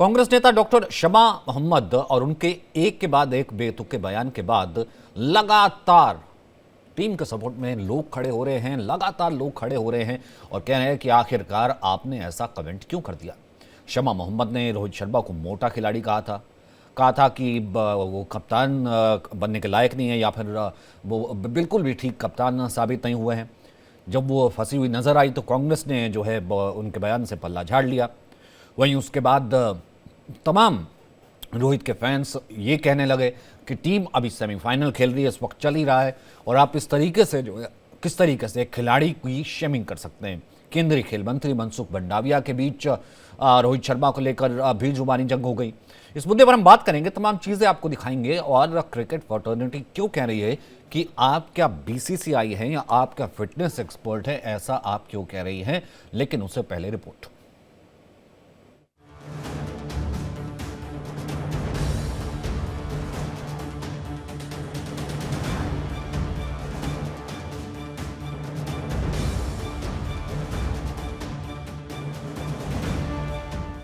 कांग्रेस नेता डॉक्टर शमा मोहम्मद और उनके एक के बाद एक बेतुके बयान के बाद लगातार टीम के सपोर्ट में लोग खड़े हो रहे हैं, लगातार लोग खड़े हो रहे हैं और कह रहे हैं कि आखिरकार आपने ऐसा कमेंट क्यों कर दिया। शमा मोहम्मद ने रोहित शर्मा को मोटा खिलाड़ी कहा था कि वो कप्तान बनने के लायक नहीं है या फिर वो बिल्कुल भी ठीक कप्तान साबित नहीं हुए हैं। जब वो फंसी हुई नजर आई तो कांग्रेस ने जो है उनके बयान से पल्ला झाड़ लिया। वहीं उसके बाद तमाम रोहित के फैंस ये कहने लगे कि टीम अभी सेमीफाइनल खेल रही है, इस वक्त चल ही रहा है और आप इस तरीके से जो है किस तरीके से एक खिलाड़ी की शेमिंग कर सकते हैं। केंद्रीय खेल मंत्री मनसुख मंडाविया के बीच रोहित शर्मा को लेकर भी जुबानी जंग हो गई। इस मुद्दे पर हम बात करेंगे, तमाम चीजें आपको दिखाएंगे और क्रिकेट फर्टर्निटी क्यों कह रही है कि आप क्या बीसीसीआई हैं या आप क्या फिटनेस एक्सपर्ट हैं, ऐसा आप क्यों कह रही हैं। लेकिन उससे पहले रिपोर्ट।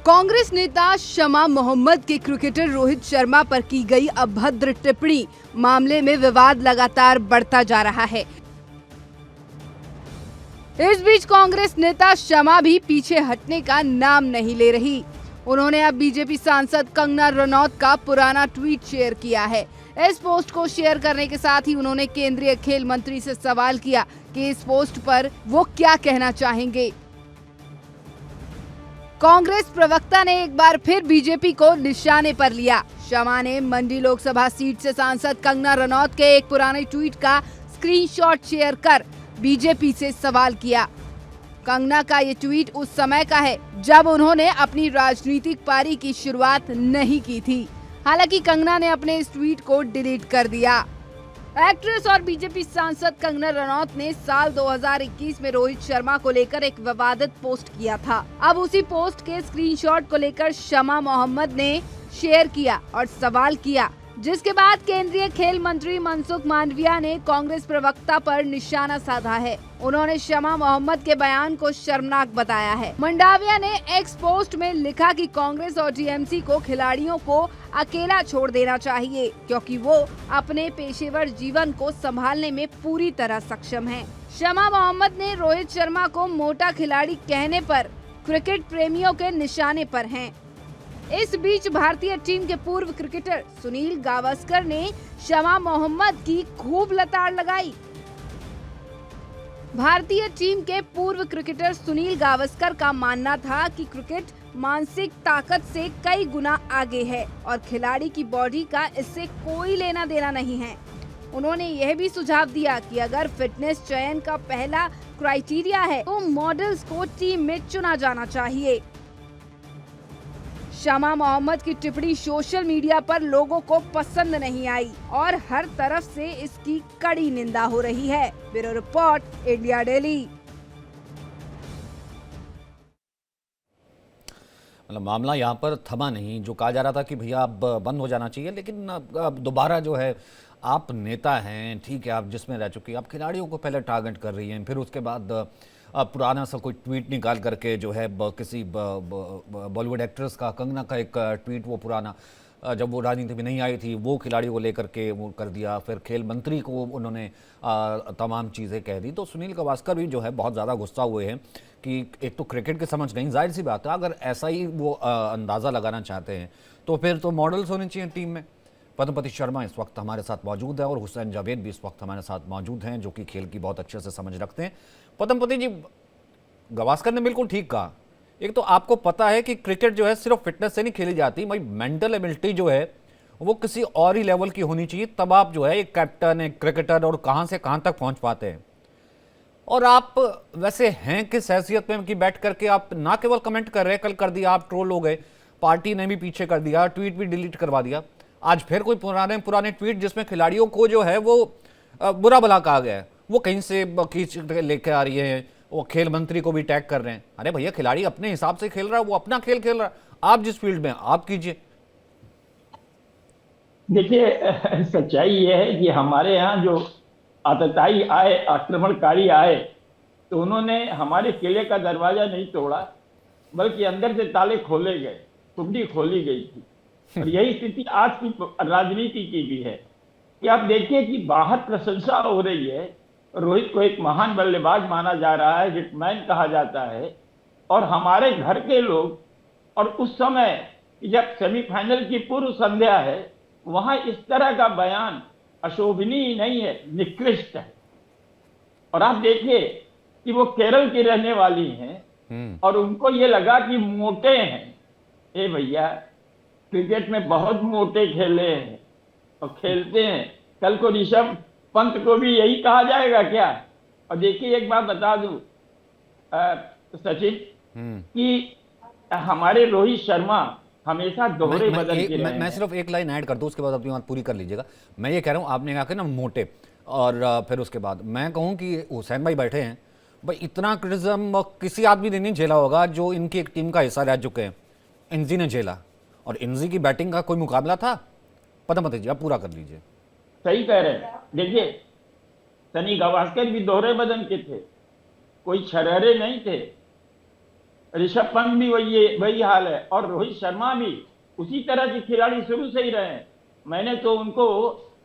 कांग्रेस नेता शमा मोहम्मद के क्रिकेटर रोहित शर्मा पर की गई अभद्र टिप्पणी मामले में विवाद लगातार बढ़ता जा रहा है। इस बीच कांग्रेस नेता शमा भी पीछे हटने का नाम नहीं ले रही। उन्होंने अब बीजेपी सांसद कंगना रनौत का पुराना ट्वीट शेयर किया है। इस पोस्ट को शेयर करने के साथ ही उन्होंने केंद्रीय खेल मंत्री से सवाल किया कि इस पोस्ट पर वो क्या कहना चाहेंगे। कांग्रेस प्रवक्ता ने एक बार फिर बीजेपी को निशाने पर लिया। शमा ने मंडी लोकसभा सीट से सांसद कंगना रनौत के एक पुराने ट्वीट का स्क्रीनशॉट शेयर कर बीजेपी से सवाल किया। कंगना का ये ट्वीट उस समय का है जब उन्होंने अपनी राजनीतिक पारी की शुरुआत नहीं की थी। हालांकि कंगना ने अपने इस ट्वीट को डिलीट कर दिया। एक्ट्रेस और बीजेपी सांसद कंगना रनौत ने साल 2021 में रोहित शर्मा को लेकर एक विवादित पोस्ट किया था। अब उसी पोस्ट के स्क्रीनशॉट को लेकर शमा मोहम्मद ने शेयर किया और सवाल किया, जिसके बाद केंद्रीय खेल मंत्री मनसुख मांडविया ने कांग्रेस प्रवक्ता पर निशाना साधा है। उन्होंने शमा मोहम्मद के बयान को शर्मनाक बताया है। मंडाविया ने एक्स पोस्ट में लिखा कि कांग्रेस और टीएमसी को खिलाड़ियों को अकेला छोड़ देना चाहिए क्योंकि वो अपने पेशेवर जीवन को संभालने में पूरी तरह सक्षम हैं। शमा मोहम्मद ने रोहित शर्मा को मोटा खिलाड़ी कहने पर क्रिकेट प्रेमियों के निशाने पर हैं। इस बीच भारतीय टीम के पूर्व क्रिकेटर सुनील गावस्कर ने शमा मोहम्मद की खूब लताड़ लगाई। भारतीय टीम के पूर्व क्रिकेटर सुनील गावस्कर का मानना था कि क्रिकेट मानसिक ताकत से कई गुना आगे है और खिलाड़ी की बॉडी का इससे कोई लेना देना नहीं है। उन्होंने यह भी सुझाव दिया कि अगर फिटनेस चयन का पहला क्राइटेरिया है तो मॉडल्स को टीम में चुना जाना चाहिए। शमा मोहम्मद की टिप्पणी सोशल मीडिया पर लोगों को पसंद नहीं आई और हर तरफ से इसकी कड़ी निंदा हो रही है। Bureau report, India daily. मतलब मामला यहाँ पर थमा नहीं। जो कहा जा रहा था कि भैया अब बंद हो जाना चाहिए, लेकिन अब दोबारा जो है आप नेता हैं, ठीक है, आप जिसमें रह चुकी, आप खिलाड़ियों को पहले टारगेट कर रही हैं, फिर उसके बाद पुराना सा कोई ट्वीट निकाल करके जो है किसी बॉलीवुड एक्ट्रेस का, कंगना का एक ट्वीट वो पुराना जब वो राजनीति में नहीं आई थी वो खिलाड़ियों को लेकर के वो कर दिया। फिर खेल मंत्री को उन्होंने तमाम चीज़ें कह दी। तो सुनील गावस्कर भी जो है बहुत ज़्यादा गुस्सा हुए हैं कि एक तो क्रिकेट की समझ नहीं, जाहिर सी बात है अगर ऐसा ही वो अंदाज़ा लगाना चाहते हैं तो फिर तो मॉडल्स होने चाहिए टीम में। पद्मपति शर्मा इस वक्त हमारे साथ मौजूद है और हुसैन जावेद भी इस वक्त हमारे साथ मौजूद हैं जो कि खेल की बहुत अच्छे से समझ रखते हैं। पद्मपति जी, गावस्कर ने बिल्कुल ठीक कहा। एक तो आपको पता है कि क्रिकेट जो है सिर्फ फिटनेस से नहीं खेली जाती, भाई मेंटल एबिलिटी जो है वो किसी और ही लेवल की होनी चाहिए, तब आप जो है एक कैप्टन, एक क्रिकेटर और कहां से कहां तक पहुंच पाते हैं। और आप वैसे हैं किस हैसियत में कि बैठ करके आप ना केवल कमेंट कर रहे हैं, कल कर दिया आप ट्रोल हो गए, पार्टी ने भी पीछे कर दिया, ट्वीट भी डिलीट करवा दिया, आज फिर कोई पुराने ट्वीट जिसमें खिलाड़ियों को जो है वो बुरा भला कहा गया है वो कहीं से खींच लेकर आ रही है, वो खेल मंत्री को भी टैग कर रहे हैं। अरे भैया, खिलाड़ी अपने हिसाब से खेल रहा है, वो अपना खेल खेल रहा है, आप जिस फील्ड में आप कीजिए। देखिए, सच्चाई ये है कि हमारे यहाँ जो आतताई आए, आक्रमणकारी आए, तो उन्होंने हमारे किले का दरवाजा नहीं तोड़ा बल्कि अंदर से ताले खोले गए। कुंडी खोली गई थी। और यही स्थिति आज की राजनीति की भी है कि आप देखिए कि बाहर प्रशंसा हो रही है, रोहित को एक महान बल्लेबाज माना जा रहा है, हिटमैन कहा जाता है, और हमारे घर के लोग, और उस समय जब सेमीफाइनल की पूर्व संध्या है, वहां इस तरह का बयान अशोभनीय नहीं है, निकृष्ट है। और आप देखिए कि वो केरल की रहने वाली हैं और उनको ये लगा कि मोटे हैं। ए भैया, क्रिकेट में बहुत मोटे खेले हैं और खेलते हैं। कल को ऋषभ पंत को भी यही कहा जाएगा क्या? और देखिए एक बात बता दूं सचिन, कि हमारे रोहित शर्मा हमेशा दोहरे बदन के रहे हैं। मैं सिर्फ एक लाइन ऐड कर दूं, उसके बाद अपनी बात पूरी कर लीजिएगा। मैं ये कह रहा हूं, आपने कहा कि ना मोटे, और फिर उसके बाद मैं कहूं कि हुसैन भाई बैठे हैं, भाई इतना क्रिटिज्म किसी आदमी ने नहीं झेला होगा जो इनकी एक टीम का हिस्सा रह चुके हैं। इनजी ने झेला, और इनजी की बैटिंग का कोई मुकाबला था? पदमती जी आप पूरा कर लीजिए। सही कह रहे हैं। देखिए, सनी गावस्कर भी दोहरे बदन के थे, कोई छरहरे नहीं थे। ऋषभ पंत भी वही हाल है, और रोहित शर्मा भी उसी तरह के खिलाड़ी शुरू से ही रहे हैं। मैंने तो उनको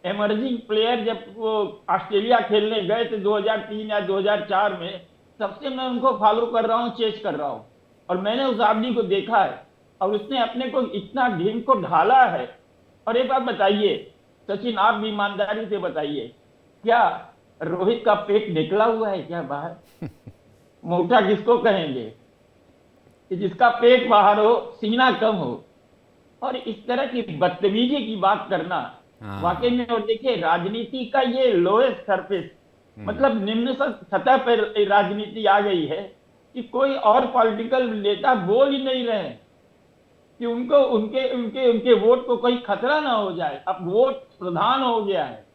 एमर्जिंग प्लेयर, जब वो ऑस्ट्रेलिया खेलने गए थे 2003 या 2004 में, तब से मैं उनको फॉलो कर रहा हूँ, चेस कर रहा हूँ, और मैंने उस आदमी को देखा है, और उसने अपने को इतना टीम को ढाला है। और एक बात बताइए सचिन, आप भी ईमानदारी से बताइए, क्या रोहित का पेट निकला हुआ है क्या बाहर? मोटा किसको कहेंगे? कि जिसका पेट बाहर हो, सीना कम हो, और इस तरह की बदतमीजी की बात करना वाकई में। और देखिए, राजनीति का ये लोएस्ट सरफेस, मतलब निम्न सतह पर राजनीति आ गई है कि कोई और पॉलिटिकल नेता बोल ही नहीं रहे कि उनको उनके उनके उनके वोट को कोई खतरा ना हो जाए। अब वोट प्रधान हो गया है।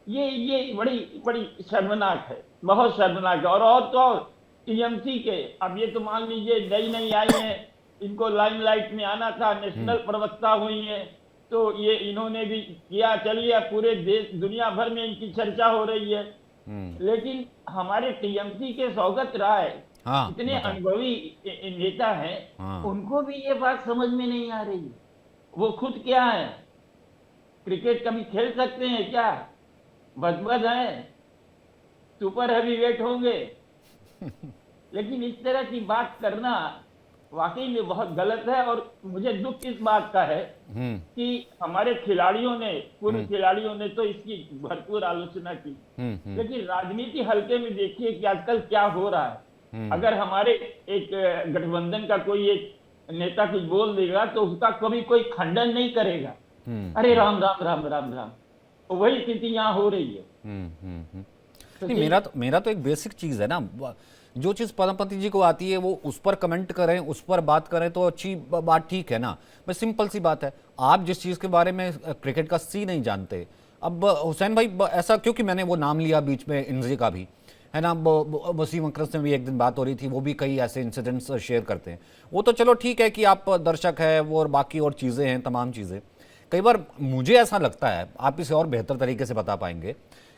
ये बड़ी बड़ी शर्मनाक है, बहुत शर्मनाक है। और तो और टीएमसी के, अब ये तो मान लीजिए नई आई हैं, इनको लाइमलाइट में आना था, नेशनल प्रवक्ता हुई हैं, तो ये इन्होंने भी किया। चलिए, पूरे देश दुनिया भर में इनकी चर्चा हो रही है। लेकिन हमारे टीएमसी के सौगत राय, इतने अनुभवी नेता हैं, उनको भी ये बात समझ में नहीं आ रही। वो खुद क्या है, क्रिकेट कभी खेल सकते हैं क्या? बदबद है, सुपर हैवीवेट होंगे। लेकिन इस तरह की बात करना वाकई में बहुत गलत है। और मुझे दुख इस बात का है कि हमारे खिलाड़ियों ने, पूर्व खिलाड़ियों ने तो इसकी भरपूर आलोचना की, लेकिन राजनीति हल्के में देखिए कि आजकल क्या हो रहा है। अगर हमारे एक गठबंधन का कोई एक नेता कुछ बोल देगा तो उसका कभी कोई खंडन नहीं करेगा। अरे राम राम राम राम राम, तो वही स्थिति यहाँ हो रही है। नहीं, मेरा तो एक बेसिक चीज है ना, जो चीज पदमपति जी को आती है वो उस पर कमेंट करें, उस पर बात करें तो अच्छी बात, ठीक है ना। बस सिंपल सी बात है, आप जिस चीज के बारे में क्रिकेट का सी नहीं जानते। अब हुसैन भाई ऐसा, क्योंकि मैंने वो नाम लिया बीच में इनजी का भी, है ना, वसीम अकरम से भी एक दिन बात हो रही थी, वो भी कई ऐसे इंसिडेंट्स शेयर करते हैं। वो तो चलो ठीक है कि आप दर्शक है वो, और बाकी और चीज़ें हैं, तमाम चीज़ें। कई बार मुझे ऐसा लगता है, आप इसे और बेहतर तरीके से बता पाएंगे,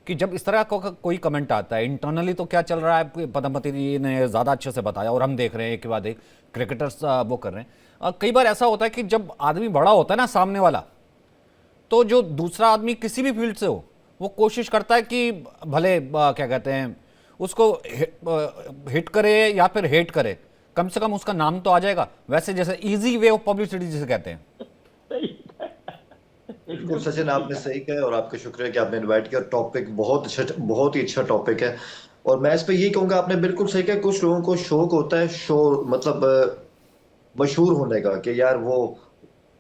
कि जब इस तरह का कोई कमेंट आता है, इंटरनली तो क्या चल रहा है पदमपति जी ने ज़्यादा अच्छे से बताया, और हम देख रहे हैं एक के बाद एक क्रिकेटर्स वो कर रहे हैं। कई बार ऐसा होता है कि जब आदमी बड़ा होता है ना सामने वाला, तो जो दूसरा आदमी किसी भी फील्ड से हो, वो कोशिश करता है कि भले क्या कहते हैं उसको हिट करे या फिर हेट करे, कम से कम उसका नाम तो आ जाएगा। वैसे जैसे इजी वे ऑफ पब्लिसिटी जिसे कहते हैं। बिल्कुल सचिन, आपने सही कहा, और आपका शुक्रिया कि आपने इनवाइट किया। टॉपिक बहुत ही अच्छा टॉपिक है, और मैं इस पे ये कहूंगा, आपने बिल्कुल सही कहा। कुछ लोगों को शौक होता है, मतलब मशहूर होने का, कि यार वो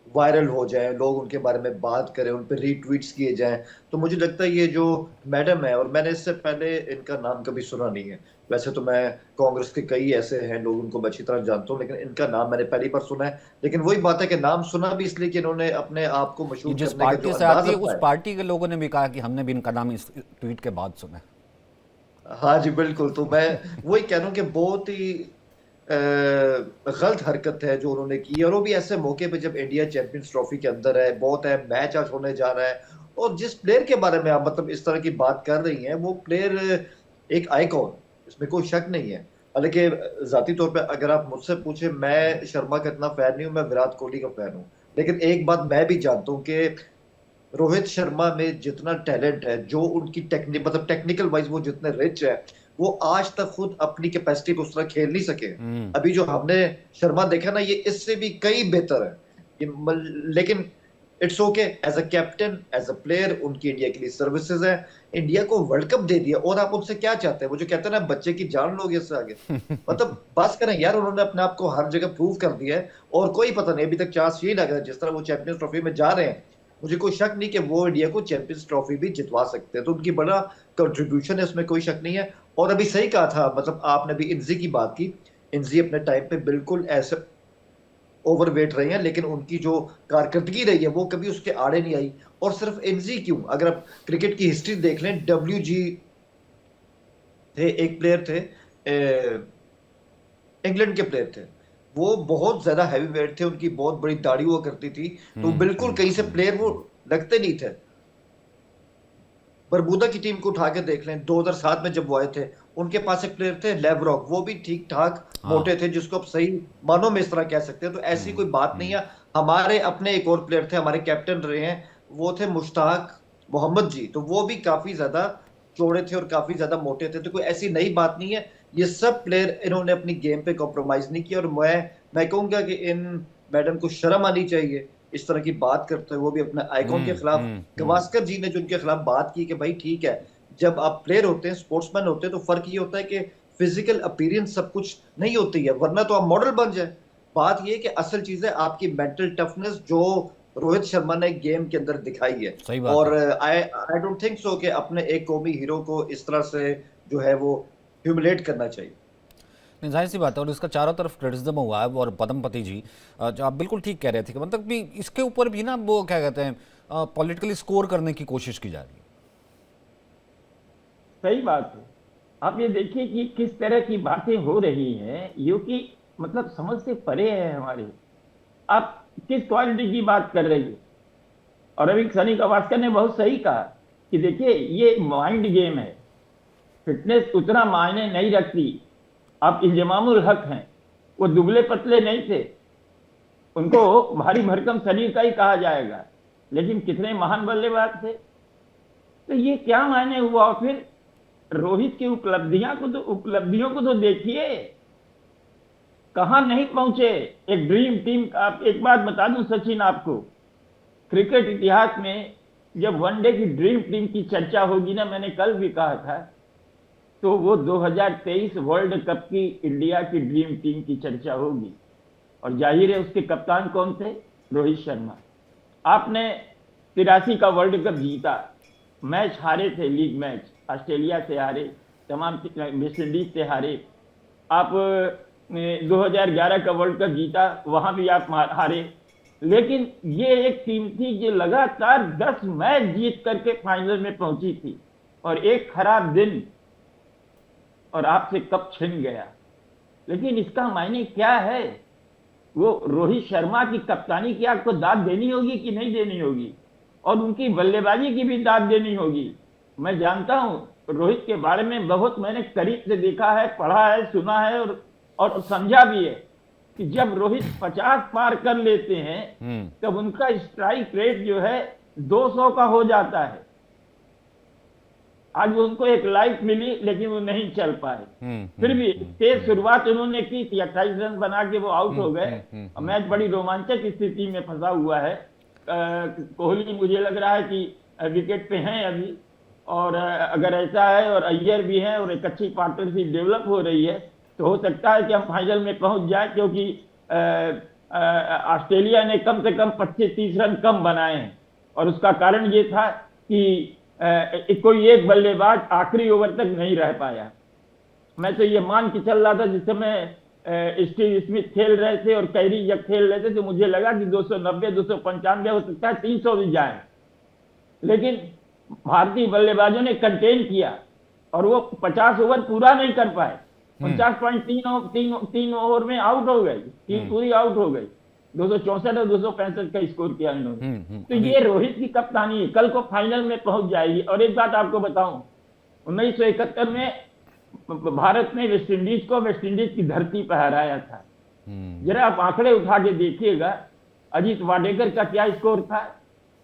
वायरल हो जाए, लोग उनके बारे में बात करें, उन पर रीट्वीट्स किए जाएं। तो मुझे लगता है ये जो मैडम है, और मैंने इससे पहले इनका नाम कभी सुना नहीं है, वैसे तो मैं कांग्रेस के कई ऐसे हैं लोग, उनको अच्छी तरह जानता हूँ, लेकिन इनका नाम मैंने पहली बार सुना है। लेकिन वही बात है कि नाम सुना भी इसलिए कि इन्होंने अपने आप को मशहूर जिस पार्टी से आती है उस पार्टी के लोगों ने भी कहा कि हमने भी इनका नाम इस ट्वीट के बाद सुना। हाँ जी बिल्कुल। तो मैं वही कह रहा हूँ कि बहुत ही गलत हरकत है जो उन्होंने की, और वो भी ऐसे मौके पे जब इंडिया चैंपियंस ट्रॉफी के अंदर है, बहुत है, मैच आज होने जा रहा है, और जिस प्लेयर के बारे में आप मतलब इस तरह की बात कर रही हैं, वो प्लेयर एक आइकॉन, इसमें कोई शक नहीं है। हालांकि जाती तौर पे अगर आप मुझसे पूछे, मैं शर्मा का इतना फैन नहीं हूं, मैं विराट कोहली का फैन हूं। लेकिन एक बात मैं भी जानता हूं कि रोहित शर्मा में जितना टैलेंट है, जो उनकी टेक्निक मतलब टेक्निकल वाइज वो जितने रिच है, वो आज तक खुद अपनी कैपेसिटी पे उस तरह खेल नहीं सके। हम्म। अभी जो हमने शर्मा देखा ना, ये इससे भी कई बेहतर है। लेकिन it's okay, as a captain as a player उनकी इंडिया के लिए सर्विसेज है। इंडिया को वर्ल्ड कप दे दिया, और आप उनसे क्या चाहते हैं? वो जो कहते हैं ना, बच्चे की जान लोगे इससे आगे। मतलब बस करें यार, उन्होंने अपने आप को हर जगह प्रूव कर दिया है, और कोई पता नहीं अभी तक चांस यही लग रहा है जिस तरह वो चैंपियंस ट्रॉफी में जा रहे हैं। मुझे कोई शक नहीं कि वो इंडिया को चैंपियंस ट्रॉफी भी जितवा सकते हैं, तो उनकी बड़ा कंट्रीब्यूशन है, उसमें कोई शक नहीं है। और अभी सही कहा था, मतलब आपने भी इंजी की बात की। इंजी अपने टाइम पे बिल्कुल ऐसे ओवरवेट रहे हैं, लेकिन उनकी जो कारकर्दगी रही है वो कभी उसके आड़े नहीं आई। और सिर्फ इंजी क्यों, अगर आप क्रिकेट की हिस्ट्री देख लें, डब्ल्यू जी थे, एक प्लेयर थे, इंग्लैंड के प्लेयर थे। वो बहुत ज्यादा हैवी वेट थे, उनकी बहुत बड़ी दाढ़ी हुआ करती थी, तो बिल्कुल कहीं से प्लेयर वो लगते नहीं थे। बरबूदा की टीम को उठा के देख लें, 2007 में जब वो आए थे, उनके पास एक प्लेयर थे लेवरॉक, वो भी ठीक ठाक हाँ। मोटे थे, जिसको आप सही मानों में इस तरह कह सकते हैं। तो ऐसी कोई बात नहीं है। हमारे अपने एक और प्लेयर थे, हमारे कैप्टन रहे हैं, वो थे मुश्ताक मोहम्मद जी, तो वो भी काफी ज्यादा चौड़े थे और काफी ज्यादा मोटे थे। तो कोई ऐसी नई बात नहीं है। ये सब प्लेयर इन्होंने अपनी गेम पे कॉम्प्रोमाइज नहीं किया, और मैं कहूंगा कि इन मैडम को शर्म आनी चाहिए इस तरह की बात करते हैं, वो भी अपने आइकॉन के खिलाफ। गवास्कर जी ने जो उनके खिलाफ बात की कि भाई ठीक है, जब आप प्लेयर होते हैं, स्पोर्ट्समैन होते हैं, तो फर्क ये होता है कि फिजिकल अपीयरेंस सब कुछ नहीं होती है, वरना तो आप मॉडल बन जाए। बात ये है कि असल चीज है आपकी मेंटल टफनेस, जो रोहित शर्मा ने गेम के अंदर दिखाई है। सही बात और है। आई डोंट थिंक सो कि अपने एक कौमी हीरो को इस तरह से जो है वो ह्यूमिलेट करना चाहिए। नहीं, जाहिर सी बात है, और इसका चारों तरफ क्रिटिसिज्म हुआ है। और पदमपति जी, जो आप बिल्कुल ठीक कह रहे थे कि मतलब भी इसके ऊपर भी ना वो क्या कहते हैं, पॉलिटिकली स्कोर करने की कोशिश की जा रही है। सही बात है। आप ये देखिए कि किस तरह की बातें हो रही हैं, यो कि मतलब समझ से परे है हमारे। आप किस क्वालिटी की बात कर रही है? और अभी सनी गावस्कर ने बहुत सही कहा कि देखिए ये माइंड गेम है, फिटनेस उतना मायने नहीं रखती। आप इंजमामुल हक हैं, वो दुबले पतले नहीं थे, उनको भारी भरकम शरीर का ही कहा जाएगा, लेकिन कितने महान बल्लेबाज थे। तो ये क्या मायने हुआ? और फिर रोहित की उपलब्धियों को तो देखिए, कहां नहीं पहुंचे। एक ड्रीम टीम, आप एक बात बता दूं सचिन आपको, क्रिकेट इतिहास में जब वनडे की ड्रीम टीम की चर्चा होगी ना, मैंने कल भी कहा था, तो वो 2023 वर्ल्ड कप की इंडिया की ड्रीम टीम की चर्चा होगी। और जाहिर है उसके कप्तान कौन थे? रोहित शर्मा। आपने 83 का वर्ल्ड कप जीता, मैच हारे थे, लीग मैच ऑस्ट्रेलिया से हारे, तमाम वेस्ट इंडीज से हारे। आप 2011 का वर्ल्ड कप जीता, वहां भी आप हारे। लेकिन ये एक टीम थी जो लगातार 10 मैच जीत करके फाइनल में पहुंची थी, और एक खराब दिन और आपसे कप छिन गया। लेकिन इसका मायने क्या है? वो रोहित शर्मा की कप्तानी की आपको दाद देनी होगी कि नहीं देनी होगी, और उनकी बल्लेबाजी की भी दाद देनी होगी। मैं जानता हूं रोहित के बारे में, बहुत मैंने करीब से देखा है, पढ़ा है, सुना है और समझा भी है कि जब रोहित 50 पार कर लेते हैं तब उनका स्ट्राइक रेट जो है 200 का हो जाता है। आज उनको एक लाइफ मिली, लेकिन वो नहीं चल पाए। फिर भी तेज शुरुआत उन्होंने की थी, 28 रन बना के वो आउट हो गए। मैच बड़ी रोमांचक स्थिति में फंसा हुआ है। कोहली मुझे लग रहा है कि विकेट पे हैं अभी, और अगर ऐसा है और अय्यर भी हैं और एक अच्छी पार्टनरशिप डेवलप हो रही है, तो हो सकता है कि हम फाइनल में पहुंच जाए, क्योंकि ऑस्ट्रेलिया ने कम से कम 25-30 रन कम बनाए हैं। और उसका कारण ये था कि कोई एक बल्लेबाज आखिरी ओवर तक नहीं रह पाया। मैं तो ये मान के चल रहा था जिस समय स्टीव स्मिथ खेल रहे थे और कैरी जब खेल रहे थे, तो मुझे लगा कि 290, 295 हो सकता है, 300 भी जाए। लेकिन भारतीय बल्लेबाजों ने कंटेन किया और वो 50 ओवर पूरा नहीं कर पाए। 49.3 ओवर में आउट हो गई, टीम पूरी आउट हो गई। 264 और 265 का स्कोर किया इन्होंने। तो ये रोहित की कप्तानी है, कल को फाइनल में पहुंच जाएगी। और एक बात आपको बताऊं, 1971 में भारत ने वेस्ट इंडीज को वेस्ट इंडीज की धरती पर हराया था। हम्म। जरा आप आंकड़े उठा के देखिएगा, अजीत वाडेकर का क्या स्कोर था,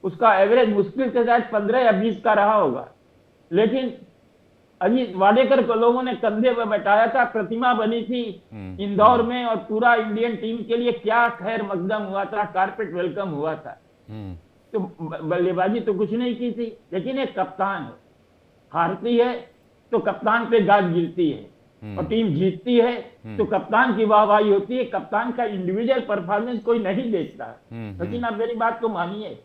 उसका एवरेज मुश्किल से शायद 15 या 20 का रहा होगा, लेकिन अजीत वाडेकर को लोगों ने कंधे पर बैठाया था, प्रतिमा बनी थी इंदौर में, और पूरा इंडियन टीम के लिए क्या खैर मकदम हुआ था, कारपेट वेलकम हुआ था। हम्म। तो बल्लेबाजी तो कुछ नहीं की थी, लेकिन एक कप्तान है, हारती है तो कप्तान पे गाज गिरती है, और टीम जीतती है तो कप्तान की वाहवाही होती है, कप्तान का इंडिविजुअल परफॉर्मेंस कोई नहीं देखता। लेकिन आप मेरी बात को मानिए।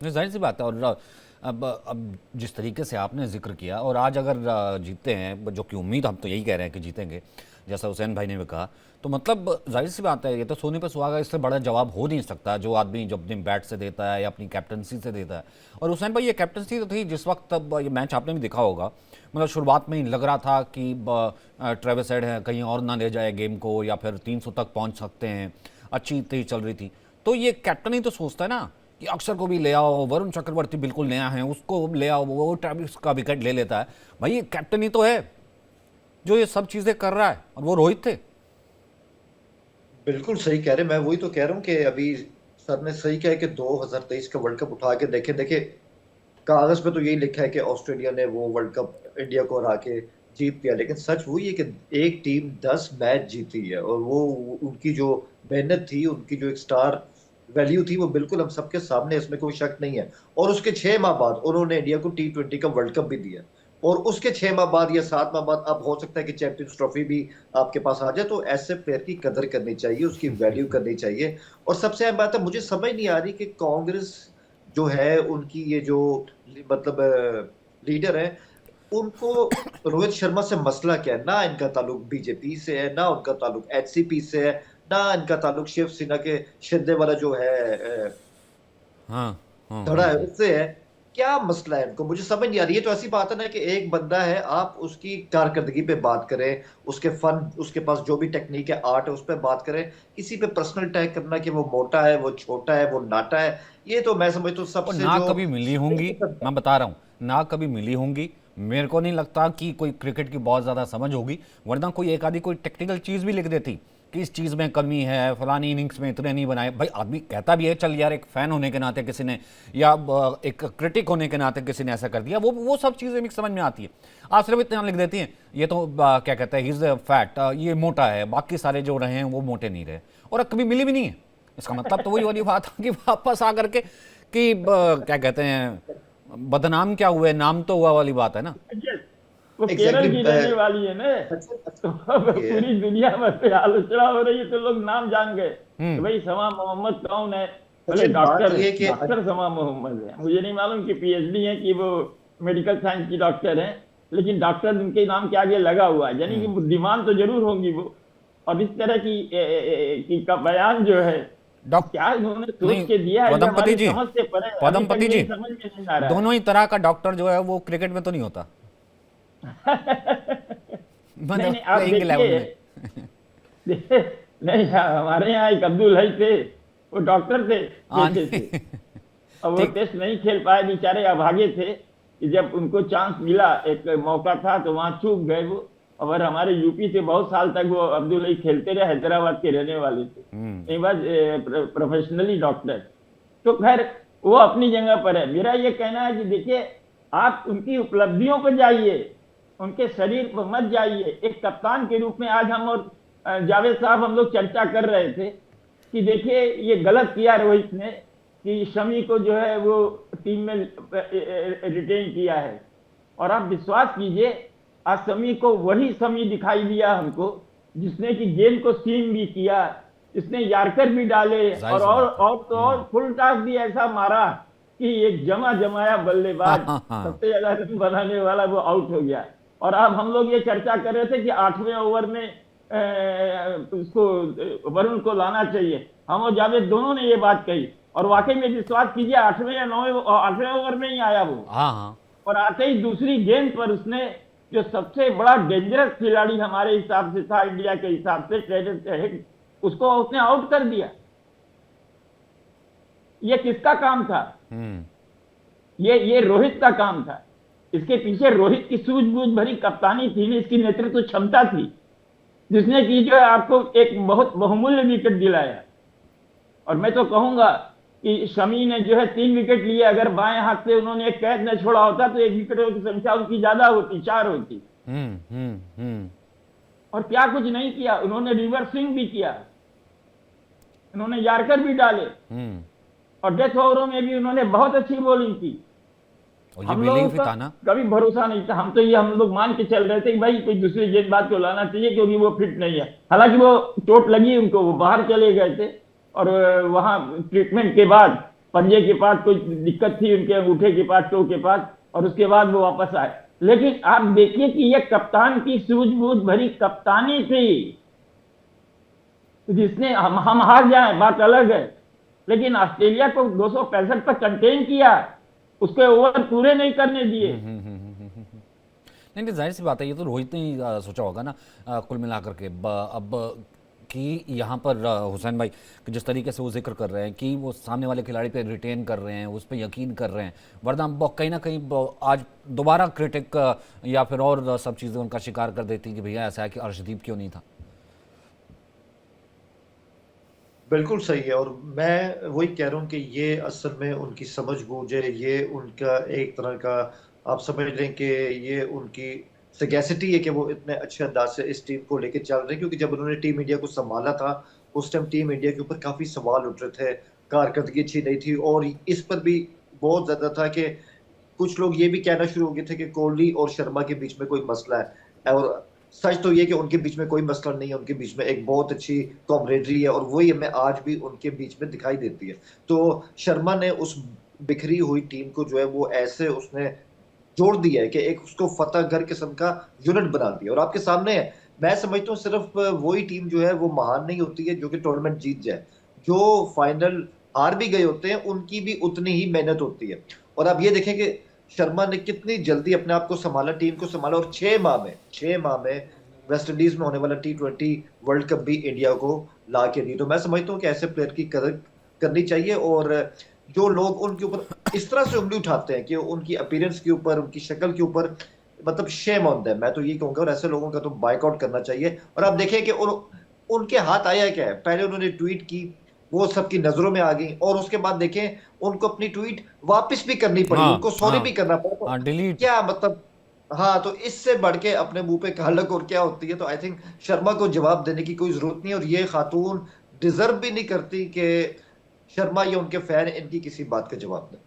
जाहिर सी बात है। और अब जिस तरीके से आपने जिक्र किया, और आज अगर जीतते हैं, जो कि उम्मीद हम तो यही कह रहे हैं कि जीतेंगे, जैसा हुसैन भाई ने भी कहा, तो मतलब जाहिर सी बात है, ये तो सोने पे सुहागा, इससे बड़ा जवाब हो नहीं सकता जो आदमी जब अपने बैट से देता है या अपनी कैप्टनसी से देता है। और हुसैन भाई, ये कैप्टनसी तो थी जिस वक्त, तब ये मैच आपने भी देखा होगा, मतलब शुरुआत में ही लग रहा था कि ट्रेविस हेड है, कहीं और ना ले जाए गेम को, या फिर 300 तक पहुंच सकते हैं, अच्छी तेज चल रही थी। तो ये कैप्टन ही तो सोचता है ना कि अक्षर को भी ले आओ, वरुण चक्रवर्ती बिल्कुल नया है, उसको ले आओ, वो ट्रेविस का विकेट ले लेता है। भाई ये कैप्टन ही तो है जो ये सब चीजें कर रहा है, और वो रोहित थे। बिल्कुल सही कह रहे, मैं वही तो कह रहा हूँ कि अभी सर ने सही कहा है कि 2023 का वर्ल्ड कप उठा के देखे देखे, कागज पे तो यही लिखा है कि ऑस्ट्रेलिया ने वो वर्ल्ड कप इंडिया को हरा के जीत लिया, लेकिन सच वही है कि एक टीम 10 मैच जीती है, और वो उनकी जो मेहनत थी, उनकी जो एक स्टार वैल्यू थी, वो बिल्कुल हम सबके सामने, इसमें कोई शक नहीं है। और उसके 6 माह बाद उन्होंने इंडिया को T20 का वर्ल्ड कप भी दिया, और उसके 6 माह बाद या 7 माह बाद अब हो सकता है कि चैंपियंस ट्रॉफी भी आपके पास आ जाए। तो ऐसे प्लेयर की कदर करनी चाहिए, उसकी वैल्यू करनी चाहिए। और सबसे अहम बात है, मुझे समझ नहीं आ रही कि कांग्रेस जो है, उनकी ये जो मतलब लीडर है, उनको रोहित शर्मा से मसला क्या है? ना इनका ताल्लुक बीजेपी से है, ना उनका ताल्लुक एनसीपी से है, ना इनका ताल्लुक शिवसेना के शिंदे वाला जो है हाँ, हाँ, धड़ा है, उससे है। क्या मसला है इनको, मुझे समझ नहीं आ रही है। तो ऐसी बात है ना कि एक बंदा है, आप उसकी कारकर्दगी पे बात करें, उसके फन, उसके पास जो भी टेक्निक है, आर्ट है, उस पर बात करें। किसी पे पर्सनल अटैक करना कि वो मोटा है, वो छोटा है, वो नाटा है, ये तो मैं समझता हूँ और सबसे ना जो कभी मिली होंगी, मैं बता रहा हूँ, ना कभी मिली होंगी। मेरे को नहीं लगता कि कोई क्रिकेट की बहुत ज़्यादा समझ होगी, वरना कोई एक आधी कोई टेक्निकल चीज़ भी लिख देती कि इस चीज़ में कमी है, फलानी इनिंग्स में इतने नहीं बनाए। भाई आदमी कहता भी है, चल यार एक फ़ैन होने के नाते किसी ने, या एक क्रिटिक होने के नाते किसी ने ऐसा कर दिया, वो सब चीज़ें भी समझ में आती है। आप सिर्फ इतना लिख देती हैं, ये तो क्या कहते हैं, ही इज़ फैट, ये मोटा है, बाकी सारे जो रहे हैं वो मोटे नहीं रहे, और कभी मिली भी नहीं है। इसका मतलब तो वही वाली बात है कि वापस आकर के कि क्या कहते हैं, बदनाम क्या हुए, नाम तो हुआ वाली बात है ना। वो केरल की रहने वाली है ना, तो पूरी दुनिया में पे आलोचना हो रही है, तो लोग नाम जान गए तो भाई समा मोहम्मद कौन है। बोले डॉक्टर समा मोहम्मद है। मुझे नहीं मालूम कि पीएचडी है कि वो मेडिकल साइंस की डॉक्टर है, लेकिन डॉक्टर उनके नाम के आगे लगा हुआ है, यानी कि बुद्धिमान तो जरूर होंगी वो। और इस तरह की का बयान जो है, क्या उन्होंने सोच के दिया है, पदमपति जी, समझ से परे, पदमपति जी, समझ में नहीं आ रहा है। दोनों ही तरह का डॉक्टर जो है वो क्रिकेट में तो नहीं होता। नहीं, आप देखिए नहीं, हमारे यहाँ एक अब्दुल हई थे, वो डॉक्टर थे, और वो टेस्ट नहीं खेल पाए, बेचारे अभागे थे कि जब उनको चांस मिला, एक मौका था, तो वहां चूक गए वो। और हमारे यूपी से बहुत साल तक वो अब्दुल हई खेलते रहे, हैदराबाद के रहने वाले थे, एक बार प्रोफेशनली डॉक्टर। तो खैर वो अपनी जगह पर है। मेरा ये कहना है कि देखिए, आप उनकी उपलब्धियों पर जाइए, उनके शरीर पर मत जाइए। एक कप्तान के रूप में आज हम और जावेद साहब हम लोग चर्चा कर रहे थे कि देखिए ये गलत किया रोहित ने कि शमी को जो है वो टीम में रिटेन किया है। और आप विश्वास कीजिए, आज शमी को वही शमी दिखाई दिया हमको जिसने कि गेंद को सीम भी किया, इसने यार्कर भी डाले, और फुल टॉस भी ऐसा मारा कि एक जमाया बल्लेबाज सबसे ज्यादा रन बनाने वाला वो आउट हो गया। और अब हम लोग ये चर्चा कर रहे थे कि 8वें ओवर में उसको वरुण को लाना चाहिए। हम और जावेद दोनों ने ये बात कही, और वाकई में विश्वास कीजिए 8वें या 8वें ओवर में ही आया वो। और आते ही दूसरी गेंद पर उसने, जो सबसे बड़ा डेंजरस खिलाड़ी हमारे हिसाब से था, इंडिया के हिसाब से, ट्रेविस हेड, उसको उसने आउट कर दिया। ये किसका काम था? ये रोहित का काम था। इसके पीछे रोहित की सूझबूझ भरी कप्तानी थी, इसकी नेतृत्व क्षमता थी, जिसने की जो है आपको एक बहुत बहुमूल्य विकेट दिलाया। और मैं तो कहूंगा कि शमी ने जो है 3 विकेट लिए, अगर बाएं हाथ से उन्होंने एक कैच न छोड़ा होता तो 1 विकेटों की संख्या उनकी ज्यादा होती, 4 होती। और क्या कुछ नहीं किया, उन्होंने रिवर्स स्विंग भी किया, उन्होंने यार्कर भी डाले, और डेथ ओवरों में भी उन्होंने बहुत अच्छी बॉलिंग की। और ये हम लोगों बिलीव का था ना, कभी भरोसा नहीं था, हम लोग मान के चल रहे थे कि भाई कोई दूसरी गेंदबाज को लाना चाहिए क्योंकि वो फिट नहीं है। हालांकि वो चोट लगी उनको, वो बाहर चले गए थे, और वहां ट्रीटमेंट के बाद पंजे के पास कोई दिक्कत थी उनके अंगूठे के पास, टो के पास, और उसके बाद वो वापस आए। लेकिन आप देखिए कि ये कप्तान की सूझबूझ भरी कप्तानी थी, जिसने हम हार जाए बात अलग है, लेकिन ऑस्ट्रेलिया को 265 पर कंटेन किया, उसके ओवर पूरे नहीं करने दिए। नहीं, जाहिर सी बात है, ये तो रोहित ने ही सोचा होगा ना, कुल मिलाकर के अब कि यहाँ पर हुसैन भाई कि जिस तरीके से वो जिक्र कर रहे हैं कि वो सामने वाले खिलाड़ी पे रिटेन कर रहे हैं, उस पर यकीन कर रहे हैं, वरना कहीं ना कहीं आज दोबारा क्रिटिक या फिर और सब चीज़ें उनका शिकार कर देती कि भैया ऐसा है कि अर्शदीप क्यों नहीं था। बिल्कुल सही है, और मैं वही कह रहा हूँ कि ये असल में उनकी समझ बूझ है, ये उनका एक तरह का, आप समझ लें कि ये उनकी सगैसिटी है कि वो इतने अच्छे अंदाज से इस टीम को लेकर चल रहे हैं। क्योंकि जब उन्होंने टीम इंडिया को संभाला था, उस टाइम टीम इंडिया के ऊपर काफी सवाल उठ रहे थे, कारकर्दगी अच्छी नहीं थी, और इस पर भी बहुत ज्यादा था कि कुछ लोग ये भी कहना शुरू हो गए थे कि कोहली और शर्मा के बीच में कोई मसला है। और सच तो ये कि उनके बीच में कोई मसला नहीं है, उनके बीच में एक बहुत अच्छी कॉमरेडरी है, और वही हमें आज भी उनके बीच में दिखाई देती है। तो शर्मा ने उस बिखरी हुई टीम को जो है वो ऐसे उसने जोड़ दिया है कि एक उसको फतेहगढ़ किस्म का यूनिट बना दिया, और आपके सामने है। मैं समझता हूँ सिर्फ वही टीम जो है वो महान नहीं होती है जो कि टूर्नामेंट जीत जाए, जो फाइनल हार भी गए होते हैं उनकी भी उतनी ही मेहनत होती है। और आप ये देखें कि शर्मा ने कितनी जल्दी अपने आप को संभाला, टीम को संभाला, और 6 माह में वेस्ट इंडीज में होने वाला T20 वर्ल्ड कप भी इंडिया को ला के दी। तो मैं समझता हूँ कि ऐसे प्लेयर की कदर करनी चाहिए, और जो लोग उनके ऊपर इस तरह से उंगली उठाते हैं कि उनकी अपीयरेंस के ऊपर, उनकी शक्ल के ऊपर, मतलब शेम ऑन देम, मैं तो ये कहूंगा, और ऐसे लोगों का तो बाइकआउट करना चाहिए। और आप देखें कि उनके हाथ आया क्या है, पहले उन्होंने ट्वीट की, वो सबकी नजरों में आ गई, और उसके बाद देखें उनको अपनी ट्वीट वापस भी करनी पड़ी, हाँ, उनको सॉरी भी करना पड़ा। तो डिलीट। क्या मतलब, हाँ, तो इससे बढ़ के अपने मुंह पे कालक और क्या होती है। तो आई थिंक शर्मा को जवाब देने की कोई जरूरत नहीं है, और ये खातून डिजर्व भी नहीं करती कि शर्मा या उनके फैन इनकी किसी बात का जवाब दें।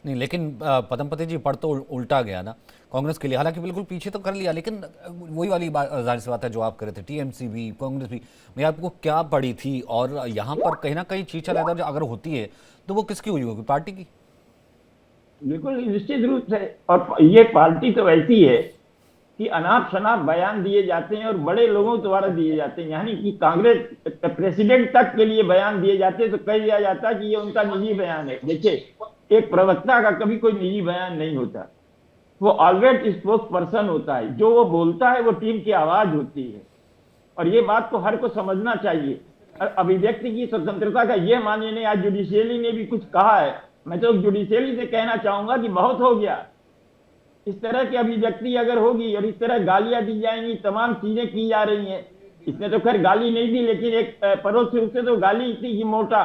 नहीं, लेकिन पदमपति जी पढ़ तो उल्टा गया ना कांग्रेस के लिए। हालांकि बिल्कुल पीछे तो कर लिया, लेकिन वही वाली जाहिर सी बात है जो आप कर रहे थे, टीएमसी भी कांग्रेस भी, मैं आपको क्या पड़ी थी। और यहाँ पर कहीं ना कहीं चीचा लेदर अगर होती है तो वो किसकी हुई होगी, पार्टी की। बिल्कुल निश्चित रूप से। और ये पार्टी तो ऐसी है कि अनाप शनाप बयान दिए जाते हैं और बड़े लोगों द्वारा दिए जाते हैं, यानी कि कांग्रेस प्रेसिडेंट तक के लिए बयान दिए जाते हैं, तो कह दिया जाता है कि ये उनका निजी बयान है। देखिए, एक प्रवक्ता का कभी कोई निजी बयान नहीं होता, वो ऑलवेज स्पोक्स पर्सन होता है, जो वो बोलता है वो टीम की आवाज होती है। और ये बात को हर को समझना चाहिए। अभिव्यक्ति की स्वतंत्रता का ये मानने नहीं, आज जुडिशियली ने भी कुछ कहा है, मैं तो जुडिशियली से कहना चाहूंगा कि बहुत हो गया। इस तरह की अभिव्यक्ति अगर होगी और इस तरह गालियां दी जाएंगी, तमाम चीजें की जा रही हैं, इसने तो खैर गाली नहीं दी, लेकिन एक परोक्ष रूप से तो गाली थी कि मोटा।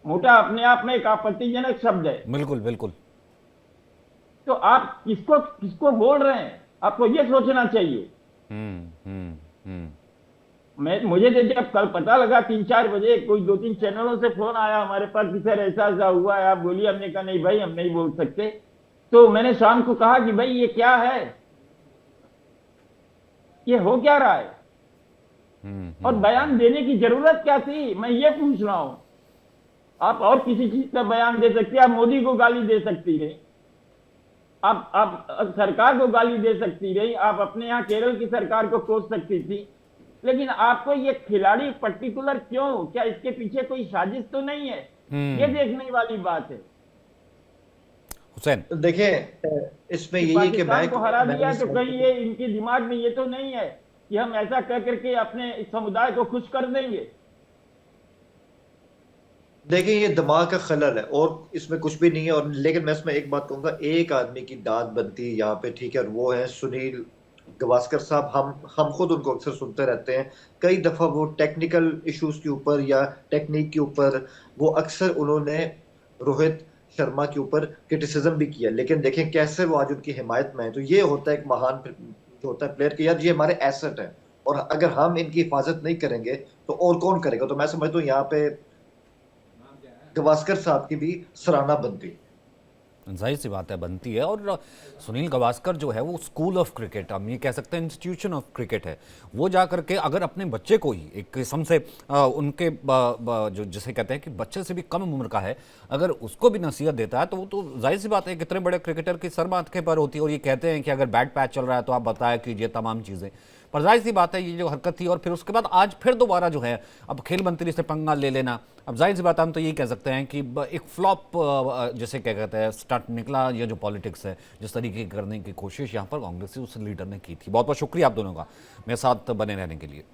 मोटा अपने आप में एक आपत्तिजनक शब्द है। बिल्कुल बिल्कुल। तो आप किसको किसको बोल रहे हैं, आपको ये सोचना चाहिए। मुझे जब कल पता लगा 3-4 बजे, कोई 2-3 चैनलों से फोन आया हमारे पास कि सर ऐसा ऐसा हुआ है, आप बोलिए। हमने कहा नहीं भाई, हम नहीं बोल सकते। तो मैंने शाम को कहा कि भाई ये क्या है, ये हो क्या रहा है, और बयान देने की जरूरत क्या थी, मैं ये पूछ रहा हूं। आप और किसी चीज का बयान दे सकते, आप मोदी को गाली दे सकती रही, आप सरकार को गाली दे सकती रही, आप अपने यहाँ केरल की सरकार को कोस सकती थी, लेकिन आपको ये खिलाड़ी पर्टिकुलर क्यों, क्या इसके पीछे कोई साजिश तो नहीं है, ये देखने वाली बात है। हुसैन देखें, इसमें यही है कि पाकिस्तान को हरा दिया, तो कहीं ये इनके दिमाग में ये तो नहीं है कि हम ऐसा कह करके अपने समुदाय को खुश कर देंगे। देखिए ये दिमाग का खलल है और इसमें कुछ भी नहीं है। और लेकिन मैं इसमें एक बात कहूंगा, एक आदमी की दाद बनती है यहाँ पे, ठीक है, और वो है सुनील गावस्कर साहब। हम खुद उनको अक्सर सुनते रहते हैं। कई दफा वो टेक्निकल इश्यूज के ऊपर या टेक्निक के ऊपर वो अक्सर उन्होंने रोहित शर्मा के ऊपर क्रिटिसिज्म भी किया, लेकिन देखें कैसे वो आज उनकी हिमायत में है। तो ये होता है एक महान जो होता है प्लेयर कि यार ये हमारे एसेट है, और अगर हम इनकी हिफाजत नहीं करेंगे तो और कौन करेगा। तो मैं समझता हूँ यहाँ पे गावस्कर साहब की भी सराहना बनती। जाहिर सी बात है बनती है। और सुनील गावस्कर जो है वो स्कूल ऑफ क्रिकेट, हम ये कह सकते हैं इंस्टीट्यूशन ऑफ क्रिकेट है। वो जा करके अगर अपने बच्चे को ही एक किस्म से उनके जो जिसे कहते हैं कि बच्चे से भी कम उम्र का है, अगर उसको भी नसीहत देता है तो वो तो जाहिर सी बात है कितने बड़े क्रिकेटर की सर माथे पर होती है। और ये कहते हैं कि अगर बैड पैच चल रहा है तो आप बताया कीजिए तमाम चीज़ें। पर जाहिर सी बात है ये जो हरकत थी और फिर उसके बाद आज फिर दोबारा जो है अब खेल मंत्री से पंगा ले लेना, अब जाहिर सी बात है हम तो यही कह सकते हैं कि एक फ्लॉप जैसे क्या कहते हैं स्टार्ट निकला। ये जो पॉलिटिक्स है जिस तरीके की करने की कोशिश यहाँ पर कांग्रेस से उस लीडर ने की थी। बहुत बहुत शुक्रिया आप दोनों का मेरे साथ बने रहने के लिए।